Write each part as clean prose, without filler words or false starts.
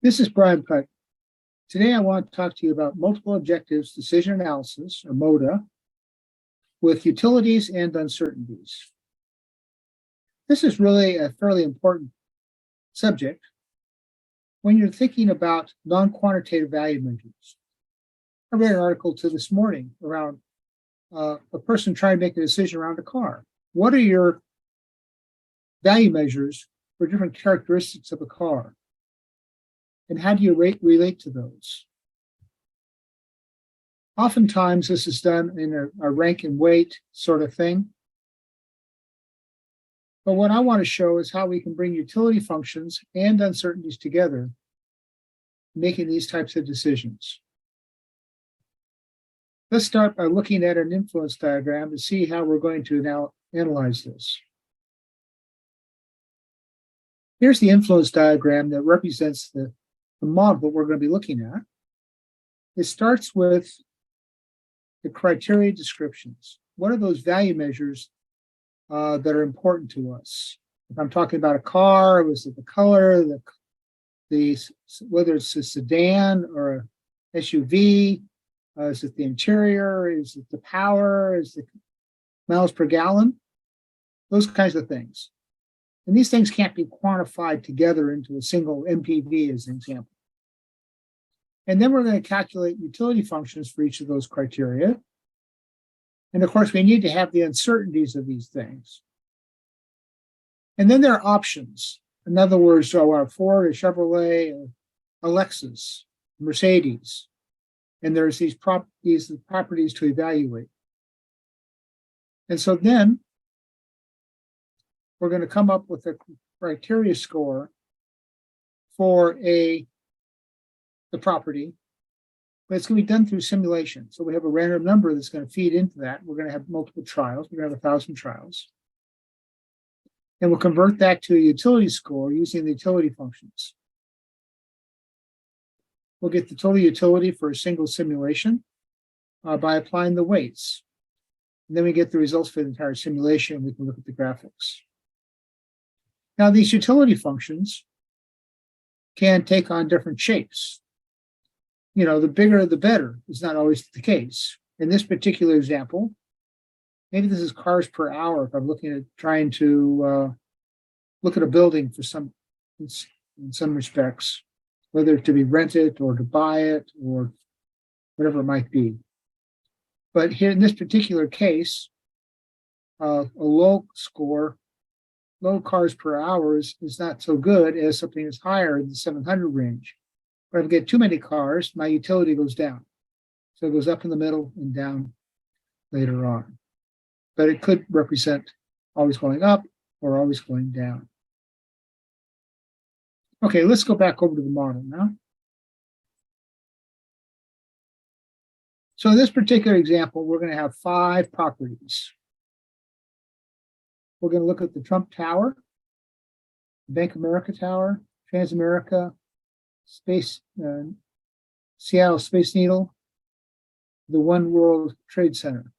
This is Brian Putt. Today I want to talk to you about multiple objectives decision analysis, or MODA, with utilities and uncertainties. This is really a fairly important subject when you're thinking about non-quantitative value measures. I read an article this morning around a person trying to make a decision around a car. What are your value measures for different characteristics of a car? And how do you relate to those? Oftentimes, this is done in a rank and weight sort of thing. But what I want to show is how we can bring utility functions and uncertainties together, making these types of decisions. Let's start by looking at an influence diagram to see how we're going to now analyze this. Here's the influence diagram that represents the model that we're going to be looking at. It starts with the criteria descriptions. What are those value measures that are important to us? If I'm talking about a car, was it the color, whether it's a sedan or a SUV? Is it the interior? Is it the power? Is it miles per gallon? Those kinds of things. And these things can't be quantified together into a single MPV as an example. And then we're going to calculate utility functions for each of those criteria. And of course, we need to have the uncertainties of these things. And then there are options. In other words, so a Ford, a Chevrolet, a Lexus, a Mercedes. And there's these properties to evaluate. And so then we're going to come up with a criteria score for the property, but it's going to be done through simulation. So we have a random number that's going to feed into that. We're going to have multiple trials. We're going to have 1,000 trials. And we'll convert that to a utility score using the utility functions. We'll get the total utility for a single simulation by applying the weights. And then we get the results for the entire simulation, and we can look at the graphics. Now, these utility functions can take on different shapes. You know, the bigger, the better is not always the case. In this particular example, maybe this is cars per hour. If I'm looking at trying to look at a building for in some respects, whether to be rented or to buy it or whatever it might be. But here in this particular case, a low cars per hour is not so good as something that's higher in the 700 range. But if I get too many cars, my utility goes down. So it goes up in the middle and down later on. But it could represent always going up or always going down. Okay, let's go back over to the model now. So in this particular example, we're going to have 5 properties. We're going to look at the Trump Tower, Bank of America Tower, Transamerica, Seattle Space Needle, the One World Trade Center.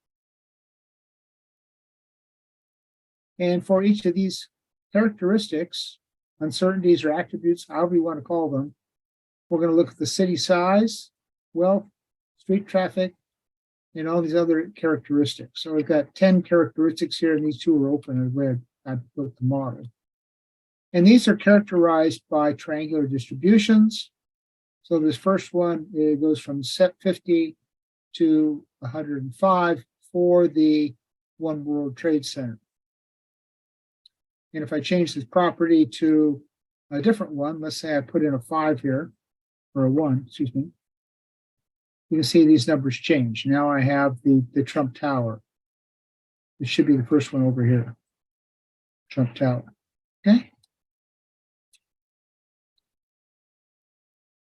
And for each of these characteristics, uncertainties or attributes, however you want to call them, we're going to look at the city size, wealth, street traffic, and all these other characteristics. So we've got 10 characteristics here, and these 2 are open and red. I built the model. And these are characterized by triangular distributions. So this first one, it goes from 50 to 105 for the One World Trade Center. And if I change this property to a different one, let's say I put in a 5 here, or a 1, excuse me, you can see these numbers change. Now I have the Trump Tower. It should be the first one over here, Trump Tower, okay?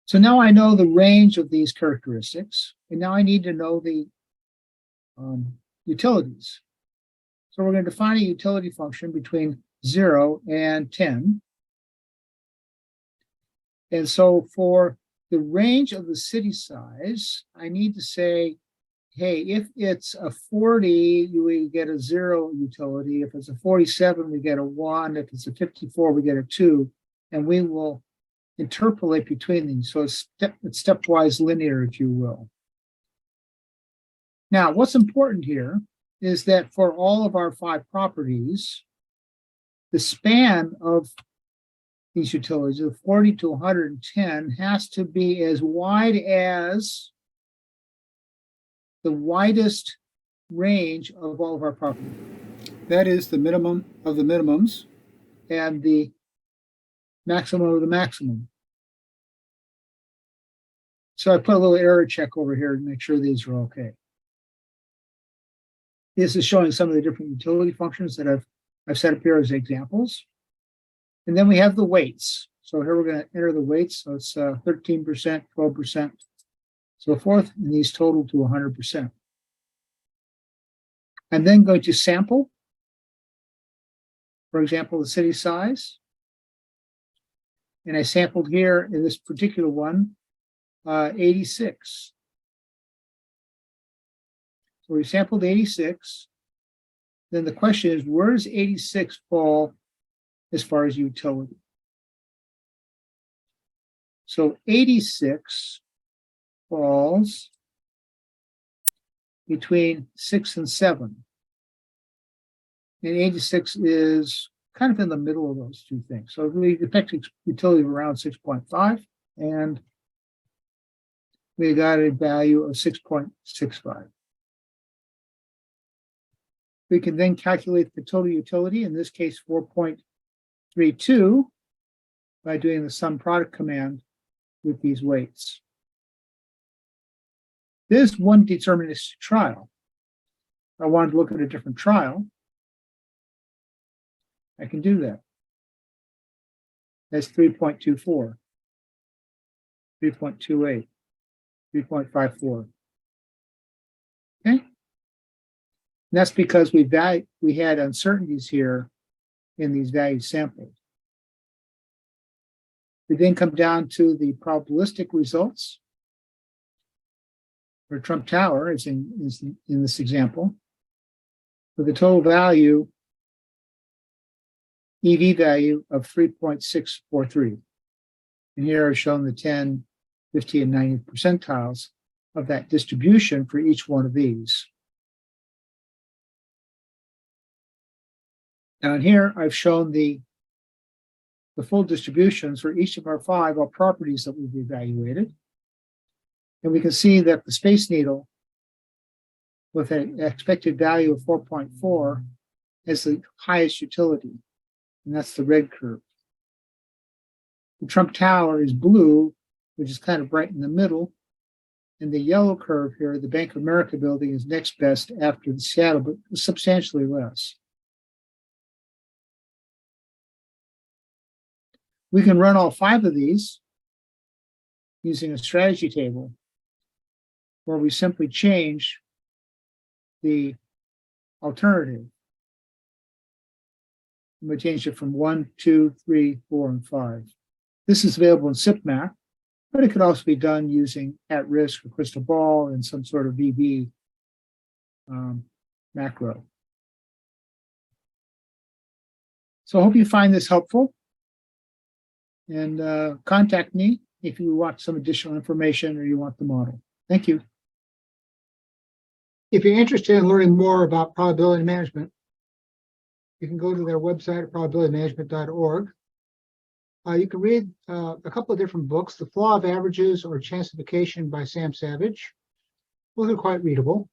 So now I know the range of these characteristics, and now I need to know the utilities. So we're going to define a utility function between 0 and 10. And so for the range of the city size, I need to say, hey, if it's a 40, we get a 0 utility. If it's a 47, we get a 1. If it's a 54, we get a 2. And we will interpolate between these. So it's stepwise linear, if you will. Now, what's important here is that for all of our 5 properties, the span of these utilities of 40 to 110 has to be as wide as the widest range of all of our properties. That is the minimum of the minimums and the maximum of the maximum. So I put a little error check over here to make sure these are okay. This is showing some of the different utility functions that I've set up here as examples. And then we have the weights. So here we're going to enter the weights. So it's 13%, 12%, so forth, and these total to 100%. I'm then going to sample, for example, the city size. And I sampled here in this particular one, 86. So we sampled 86. Then the question is, where does 86 fall as far as utility? So 86 falls between 6 and 7. And 86 is kind of in the middle of those two things. So we expect utility of around 6.5, and we got a value of 6.65. We can then calculate the total utility, in this case 4.32, by doing the sum product command with these weights. This is one deterministic trial. If I wanted to look at a different trial, I can do that. That's 3.24, 3.28, 3.54. Okay? And that's because we had uncertainties here in these values sampled. We then come down to the probabilistic results for Trump Tower, is in this example, with a total value, EV value of 3.643. And here I've shown the 10, 50, and 90 percentiles of that distribution for each one of these. Down here, I've shown the full distributions for each of our 5 properties that we've evaluated. And we can see that the Space Needle, with an expected value of 4.4, has the highest utility, and that's the red curve. The Trump Tower is blue, which is kind of right in the middle, and the yellow curve here, the Bank of America building, is next best after the Seattle, but substantially less. We can run all 5 of these using a strategy table where we simply change the alternative. We change it from 1, 2, 3, 4, and 5. This is available in SIPmath, but it could also be done using at-risk or crystal ball and some sort of VB macro. So I hope you find this helpful. And contact me if you want some additional information or you want the model. Thank you. If you're interested in learning more about probability management, you can go to their website at probabilitymanagement.org. You can read a couple of different books, The Flaw of Averages or Chancification by Sam Savage. Both are quite readable.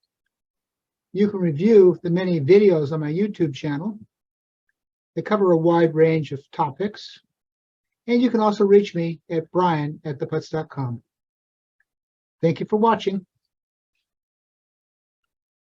You can review the many videos on my YouTube channel. They cover a wide range of topics. And you can also reach me at brian@theputz.com. Thank you for watching.